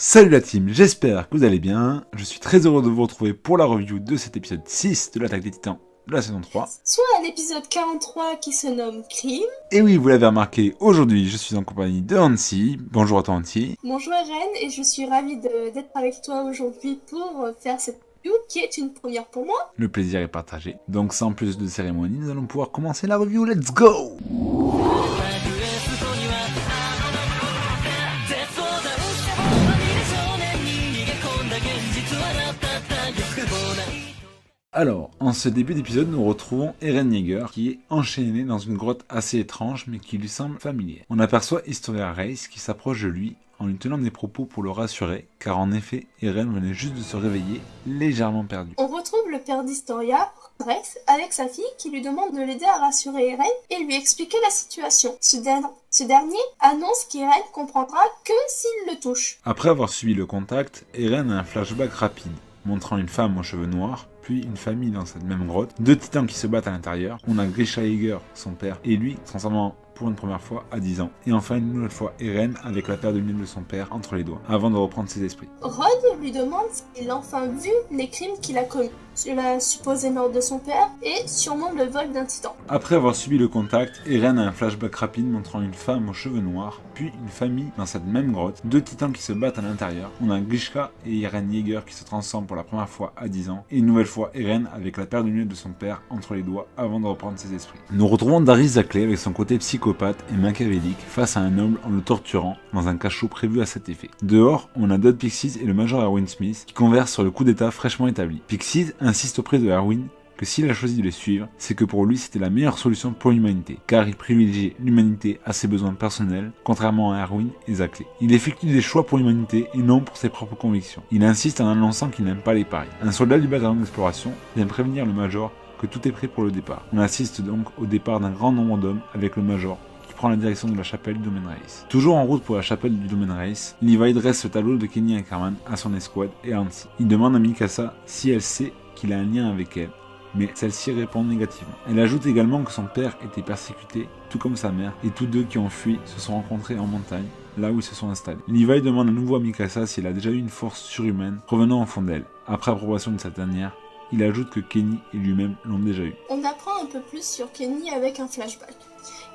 Salut la team, j'espère que vous allez bien. Je suis très heureux de vous retrouver pour la review de cet épisode 6 de l'Attaque des Titans de la saison 3. Soit un épisode 43 qui se nomme Crime. Et oui, vous l'avez remarqué, aujourd'hui je suis en compagnie de Hansi. Bonjour à toi Hansi. Bonjour Eren, et je suis ravie d'être avec toi aujourd'hui pour faire cette review qui est une première pour moi. Le plaisir est partagé. Donc sans plus de cérémonie, nous allons pouvoir commencer la review. Let's go! Alors, en ce début d'épisode, nous retrouvons Eren Yeager, qui est enchaîné dans une grotte assez étrange, mais qui lui semble familière. On aperçoit Historia Reiss qui s'approche de lui en lui tenant des propos pour le rassurer, car en effet, Eren venait juste de se réveiller, légèrement perdu. On retrouve le père d'Historia, Reiss, avec sa fille qui lui demande de l'aider à rassurer Eren et lui expliquer la situation. Ce dernier annonce qu'Eren comprendra que s'il le touche. Après avoir subi le contact, Eren a un flashback rapide, montrant une femme aux cheveux noirs, puis une famille dans cette même grotte, deux titans qui se battent à l'intérieur, on a Grisha Yeager, son père, et lui, transformant pour une première fois à 10 ans, et enfin une nouvelle fois Eren avec la paire de lunettes de son père entre les doigts, avant de reprendre ses esprits. Rod lui demande s'il a enfin vu les crimes qu'il a commis, sur la supposée mort de son père et sûrement le vol d'un titan. Après avoir subi le contact, Eren a un flashback rapide montrant une femme aux cheveux noirs, puis une famille dans cette même grotte, deux titans qui se battent à l'intérieur, on a Grisha et Eren Yeager qui se transforment pour la première fois à 10 ans, et une nouvelle fois Eren avec la paire de lunettes de son père entre les doigts avant de reprendre ses esprits. Nous retrouvons Darius Zackley avec son côté psychopathe et machiavélique face à un noble en le torturant dans un cachot prévu à cet effet. Dehors, on a Dot Pixies et le Major Erwin Smith qui conversent sur le coup d'état fraîchement établi. Pixies insiste auprès de Erwin que s'il a choisi de les suivre, c'est que pour lui c'était la meilleure solution pour l'humanité, car il privilégie l'humanité à ses besoins personnels, contrairement à Erwin et Zackley. Il effectue des choix pour l'humanité et non pour ses propres convictions. Il insiste en annonçant qu'il n'aime pas les paris. Un soldat du bataillon d'exploration vient prévenir le Major que tout est prêt pour le départ. On assiste donc au départ d'un grand nombre d'hommes avec le Major qui prend la direction de la chapelle du Domaine Reiss. Toujours en route pour la chapelle du Domaine Reiss, Levi dresse le tableau de Kenny Ackerman à son escouade et à Hansi. Il demande à Mikasa si elle sait qu'il a un lien avec elle, mais celle-ci répond négativement. Elle ajoute également que son père était persécuté, tout comme sa mère, et tous deux qui ont fui se sont rencontrés en montagne, là où ils se sont installés. Levi demande à nouveau à Mikasa si elle a déjà eu une force surhumaine provenant au fond d'elle. Après approbation de cette dernière, il ajoute que Kenny et lui-même l'ont déjà eu. On apprend un peu plus sur Kenny avec un flashback.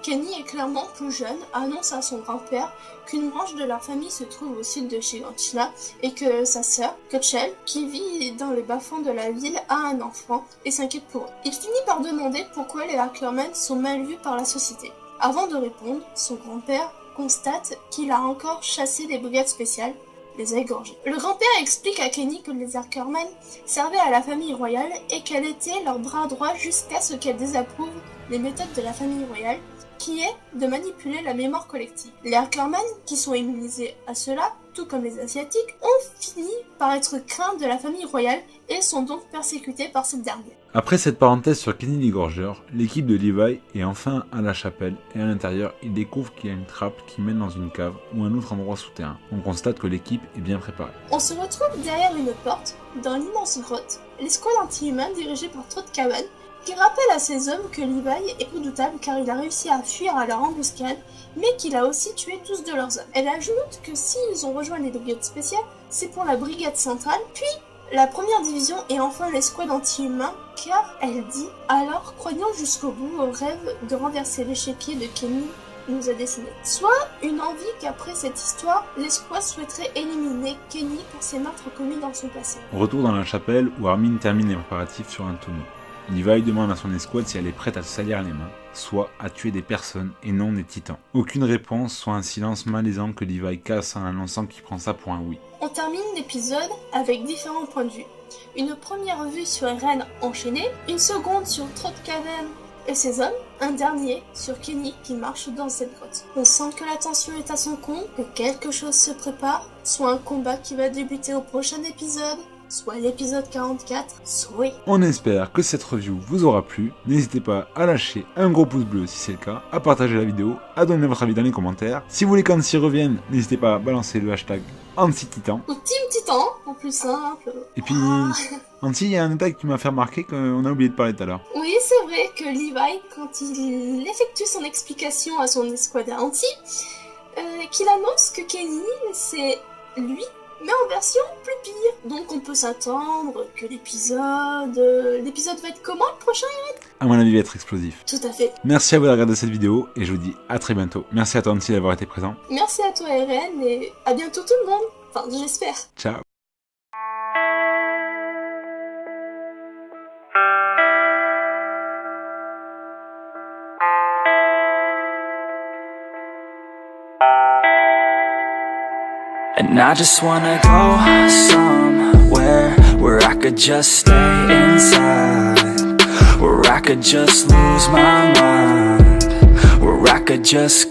Kenny est clairement plus jeune, annonce à son grand-père qu'une branche de leur famille se trouve au sud de Shiganshina et que sa sœur, Kutchel, qui vit dans les bas-fonds de la ville, a un enfant et s'inquiète pour eux. Il finit par demander pourquoi les Ackerman sont mal vus par la société. Avant de répondre, son grand-père constate qu'il a encore chassé des brigades spéciales, les a égorgés. Le grand-père explique à Kenny que les Ackerman servaient à la famille royale et qu'elle était leur bras droit jusqu'à ce qu'elle désapprouve les méthodes de la famille royale, qui est de manipuler la mémoire collective. Les Ackerman, qui sont immunisés à cela, tout comme les Asiatiques, ont fini par être craints de la famille royale et sont donc persécutés par cette dernière. Après cette parenthèse sur Kenny l'égorgeur, l'équipe de Levi est enfin à la chapelle et à l'intérieur, il découvre qu'il y a une trappe qui mène dans une cave ou un autre endroit souterrain. On constate que l'équipe est bien préparée. On se retrouve derrière une porte, dans l'immense grotte, l'escouade anti-humain dirigée par Trotkawan, qui rappelle à ses hommes que Levi est redoutable car il a réussi à fuir à leur embuscade, mais qu'il a aussi tué tous de leurs hommes. Elle ajoute que s'ils ont rejoint les brigades spéciales, c'est pour la brigade centrale, puis la première division et enfin l'escouade anti-humain, car elle dit « Alors, croyons jusqu'au bout au rêve de renverser l'échiquier de Kenny nous a dessiné. » Soit une envie qu'après cette histoire, l'escouade souhaiterait éliminer Kenny pour ses meurtres commis dans son passé. Retour dans la chapelle où Armin termine les préparatifs sur un tonneau. Levi demande à son escouade si elle est prête à se salir les mains, soit à tuer des personnes et non des titans. Aucune réponse, soit un silence malaisant que Levi casse en annonçant qu'il prend ça pour un oui. On termine l'épisode avec différents points de vue. Une première vue sur Eren enchaîné, une seconde sur Trotkawan et ses hommes, un dernier sur Kenny qui marche dans cette grotte. On sent que la tension est à son comble, que quelque chose se prépare, soit un combat qui va débuter au prochain épisode, soit l'épisode 44, soit... On espère que cette review vous aura plu. N'hésitez pas à lâcher un gros pouce bleu si c'est le cas, à partager la vidéo, à donner votre avis dans les commentaires. Si vous voulez qu'Hansi revienne, n'hésitez pas à balancer le hashtag Hansi-Titan. Ou Team Titan, en plus simple. Et puis, Hansi, il y a un détail qui m'a fait remarquer qu'on a oublié de parler tout à l'heure. Oui, c'est vrai que Levi, quand il effectue son explication à son escouade à Hansi, qu'il annonce que Kenny, c'est lui, mais en version plus pire. Donc on peut s'attendre que l'épisode va être comment le prochain? À mon avis, il va être explosif. Tout à fait. Merci à vous d'avoir regardé cette vidéo et je vous dis à très bientôt. Merci à toi Nancy d'avoir été présent. Merci à toi Eren et à bientôt tout le monde. Enfin, j'espère. Ciao. And I just wanna go somewhere where I could just stay inside, where I could just lose my mind, where I could just